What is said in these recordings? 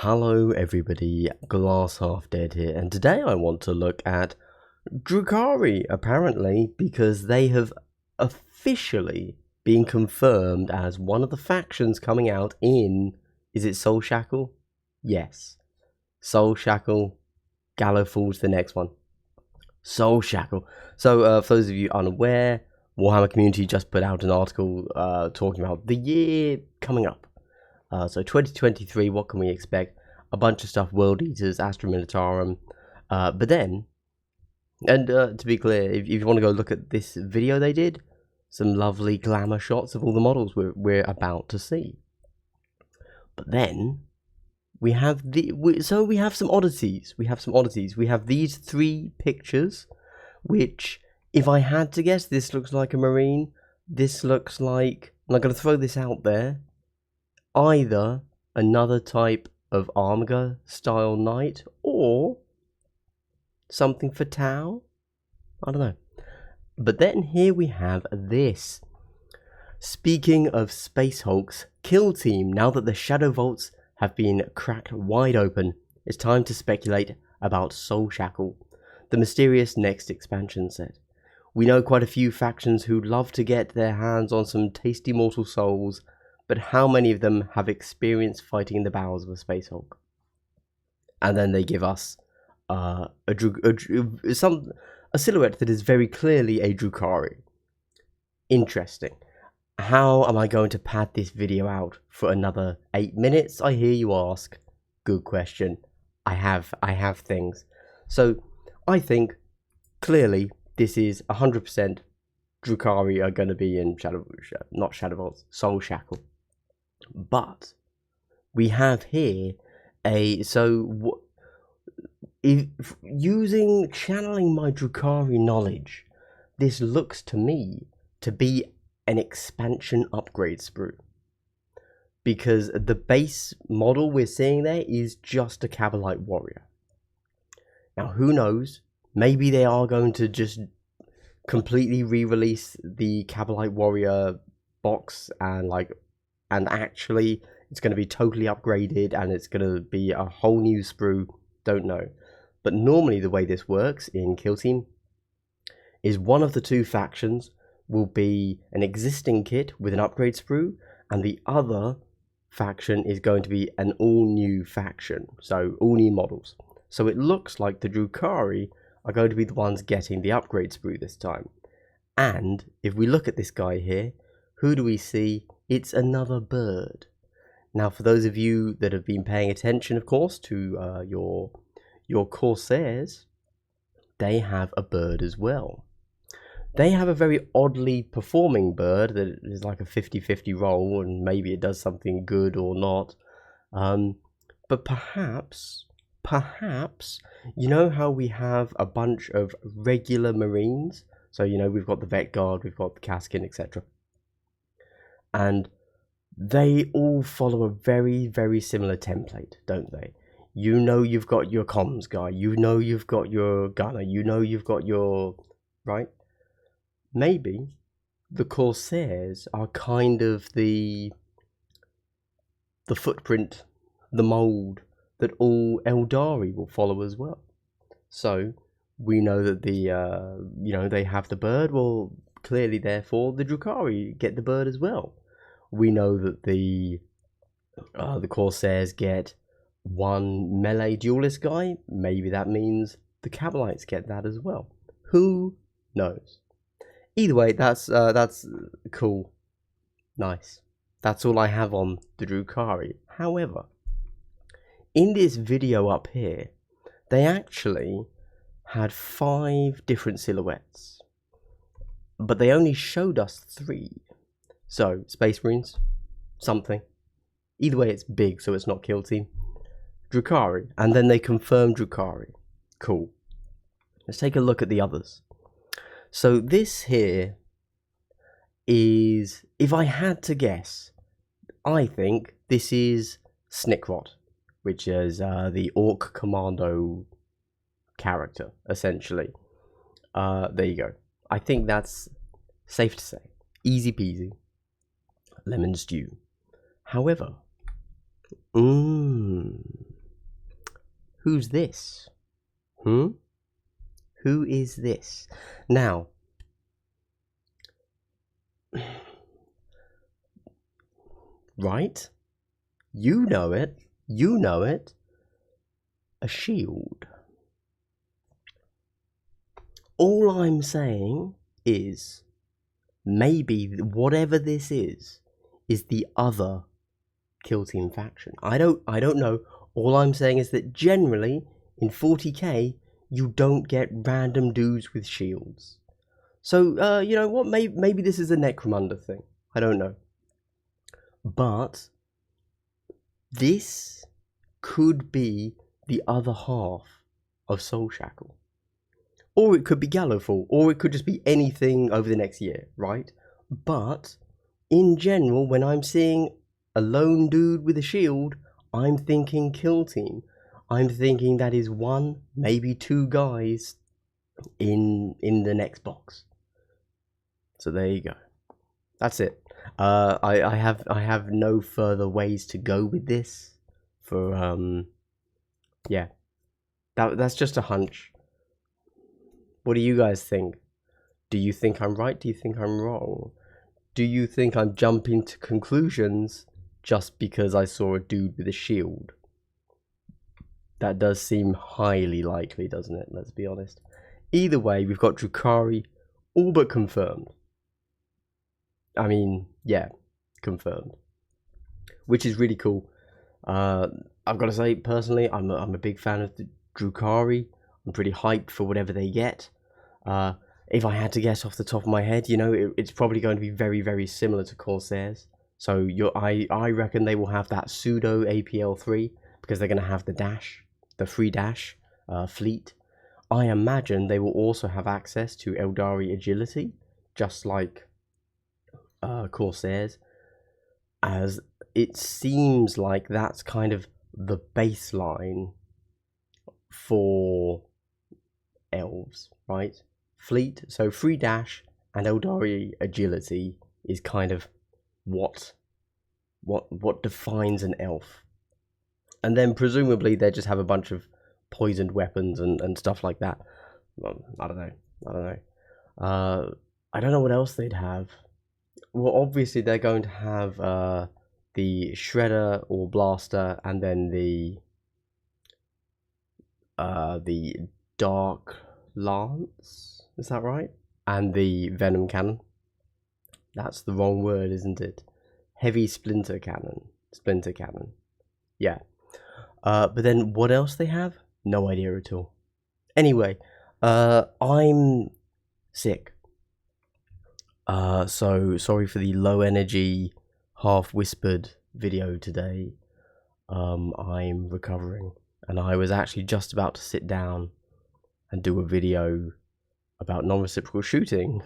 Hello everybody, Glass Half Dead here, and today I want to look at Drukhari, apparently, because they have officially been confirmed as one of the factions coming out in, is it Soulshackle? Yes. Soulshackle, Gallowfall's the next one. Soulshackle. So, for those of you unaware, Warhammer Community just put out an article talking about the year coming up. So 2023, what can we expect? A bunch of stuff, World Eaters, Astra Militarum. But then, and to be clear, if you want to go look at this video they did, some lovely glamour shots of all the models we're about to see. But then, we have we have some oddities. We have these three pictures, which, if I had to guess, this looks like a Marine. This looks like, and I'm going to throw this out there, either another type of Armor style knight or something for Tau. I don't know. But then here we have this. Speaking of Space Hulk's Kill Team, now that the Shadow Vaults have been cracked wide open, it's time to speculate about Soulshackle, the mysterious next expansion set. We know quite a few factions who'd love to get their hands on some tasty mortal souls, but how many of them have experience fighting in the bowels of a Space Hulk? And then they give us a silhouette that is very clearly a Drukhari. Interesting. How am I going to pad this video out for another 8 minutes, I hear you ask? Good question. I have things. So I think clearly this is 100% Drukhari are going to be in not Shadow Vaults, Soulshackle. But we have here channeling my Drukhari knowledge, this looks to me to be an expansion upgrade sprue, because the base model we're seeing there is just a Cabalite warrior. Now who knows, maybe they are going to just completely re-release the Cabalite warrior box and actually it's going to be totally upgraded and it's going to be a whole new sprue. Don't know. But normally the way this works in Kill Team is one of the two factions will be an existing kit with an upgrade sprue, and the other faction is going to be an all new faction, so all new models. So it looks like the Drukhari are going to be the ones getting the upgrade sprue this time. And if we look at this guy here, who do we see? It's another bird. Now, for those of you that have been paying attention, of course, to your Corsairs, they have a bird as well. They have a very oddly performing bird that is like a 50-50 roll, and maybe it does something good or not. But perhaps, you know how we have a bunch of regular Marines? So, you know, we've got the Vet Guard, we've got the Kaskin, etc. And they all follow a very, very similar template, don't they? You know you've got your comms guy, you know you've got your gunner, you know you've got your... right? Maybe the Corsairs are kind of the footprint, the mould that all Eldari will follow as well. So we know that they have the bird. Well, clearly, therefore, the Drukhari get the bird as well. We know that the Corsairs get one melee duelist guy. Maybe that means the Cabalites get that as well. Who knows? Either way, that's cool. Nice. That's all I have on the Drukhari. However, in this video up here, they actually had 5 different silhouettes, but they only showed us 3. So, Space Marines, something. Either way, it's big, so it's not Kill Team. Drukhari, and then they confirmed Drukhari. Cool. Let's take a look at the others. So this here is, if I had to guess, I think this is Snickrot, which is the Orc Commando character, essentially. There you go. I think that's safe to say. Easy peasy. Lemon stew. However, Who's this? Who is this? Now, right? You know it. You know it. A shield. All I'm saying is, maybe whatever this is the other Kill Team faction. I don't know. All I'm saying is that generally in 40k you don't get random dudes with shields. So you know what? Maybe this is a Necromunda thing. I don't know. But this could be the other half of Soulshackle. Or it could be Gallowfall, or it could just be anything over the next year, right? But in general, when I'm seeing a lone dude with a shield, I'm thinking Kill Team. I'm thinking that is one, maybe two guys in the next box. So there you go. That's it. I have no further ways to go with this. For yeah, that's just a hunch. What do you guys think? Do you think I'm right? Do you think I'm wrong? Do you think I'm jumping to conclusions just because I saw a dude with a shield? That does seem highly likely, doesn't it? Let's be honest. Either way, we've got Drukhari all but confirmed. I mean, yeah, confirmed. Which is really cool. I've got to say, personally, I'm a big fan of the Drukhari. I'm pretty hyped for whatever they get. If I had to guess off the top of my head, you know, it's probably going to be very, very similar to Corsairs. So I reckon they will have that pseudo APL 3 because they're going to have the dash, the free dash fleet. I imagine they will also have access to Eldari agility, just like Corsairs, as it seems like that's kind of the baseline for elves, right? Fleet, so free dash and Eldari agility is kind of what defines an elf. And then presumably they just have a bunch of poisoned weapons and stuff like that. Well, I don't know. I don't know what else they'd have. Well, obviously they're going to have the Shredder or Blaster, and then the Dark Lance. Is that right? And the Venom Cannon. That's the wrong word, isn't it? Heavy Splinter Cannon. Splinter Cannon. Yeah. But then what else they have? No idea at all. Anyway, I'm sick. So sorry for the low energy, half whispered video today. I'm recovering, and I was actually just about to sit down and do a video about non-reciprocal shooting.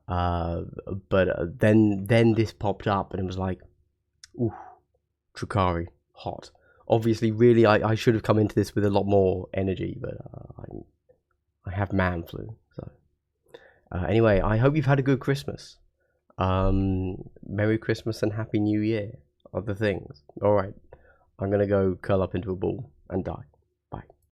But then this popped up and it was like, ooh, Drukhari, hot. Obviously, really, I should have come into this with a lot more energy, but I have man flu. So anyway, I hope you've had a good Christmas. Merry Christmas and Happy New Year, other things. Alright, I'm gonna go curl up into a ball and die.